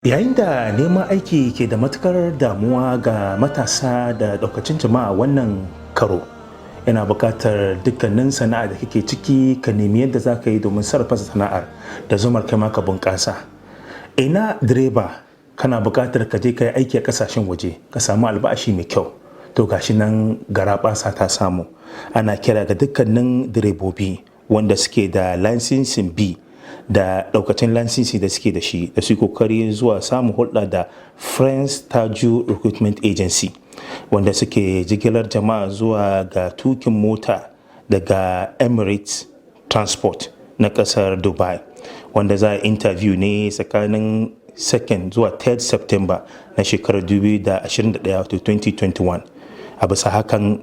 Yayin da neman aiki ke da matukar damuwa ga matasa da daukacin jama'a wannan karo, yana buƙatar dukkanin sana'a da kake ciki ka nemi yadda za ka yi domin sarrafa sana'ar da zumar kai maka bunƙasa. Ina direba kana buƙatar ka je ka yi aiki a ƙasashen waje ka samu albashi mai kyau. To gashi nan garaɓasa ta samu. Ana kira ga dukkanin direbobi wanda suke da lansinsin B da daukacin lansisi da suke da shi da su kokari zuwa samun hulɗa da Friends Taju Recruitment Agency wanda suke jigilar jama'a zuwa ga tukin mota daga Emirates Transport na ƙasar Dubai, wanda za a interview ne tsakanin 2nd zuwa 3rd September na shekarar 2021 wato 2021. A bisa hakan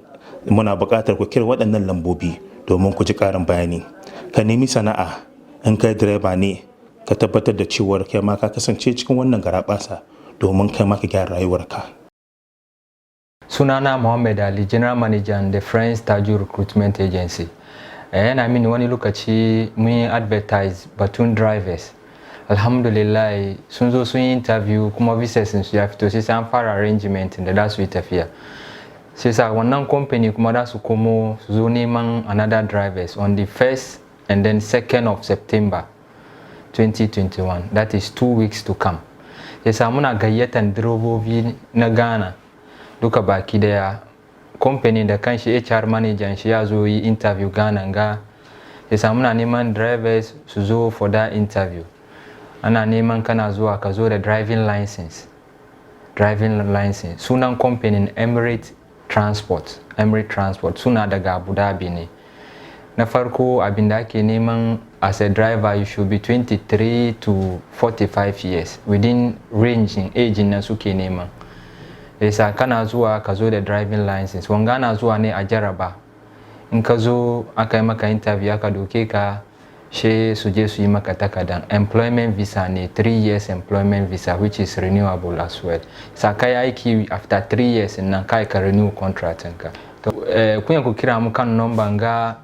muna buƙatar ku kira waɗannan lambobi domin ku ji ƙarin bayani. Ka nemi sana'a. In kai direba ne, ka tabbatar da cewar kai ma ka kasance cikin wannan garaɓasa domin kai ma ka gyara rayuwarka. Sunana Muhammad Ali, General Manager da Friends Taju Recruitment Agency. Yana mini wani lokaci mun yi advertise batun drivers. Alhamdulillah sun zo sun yi interview kuma visas su ya fito sai an fara arrangement da za su yi tafiya. Sai sa wannan company kuma za su komo su zo neman another drivers on the 1st and then 2nd of September 2021. That is 2 weeks to come. Yasa muna gayyatan direbobi na Ghana duka baki daya. Company da kanshi HR manager shi ya zo yi interview Ghana ga. Yasa muna neman drivers su zo for that interview. Ana neman kana zuwa ka zo da driving license. Driving license. Sunan company Emirates Transport. Emirates Transport suna daga Abu Dhabi ne. Na farko abin da ake neman as a driver you should be 23 to 45 years within range in age na suke neman. Yasa kana zuwa ka zo da driving license. Wanga na zuwa ne a jaraba. In ka zo aka yi maka interview aka doke ka she su je su yi maka takardan employment visa ne 3 years employment visa which is renewable as well. Sa kai aiki after 3 years nan kai ka renew contract ka. Kunya ku kira mu kan number ga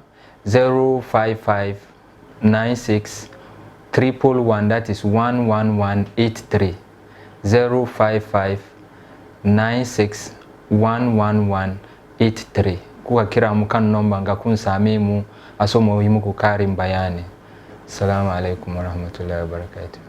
055 96 111, that is 11183. 055 96 11183. Kuka kira mu kan number ga kun same mu a so mu yi muku karin bayani. Assalamu alaikum warahmatullahi wabarakatuh.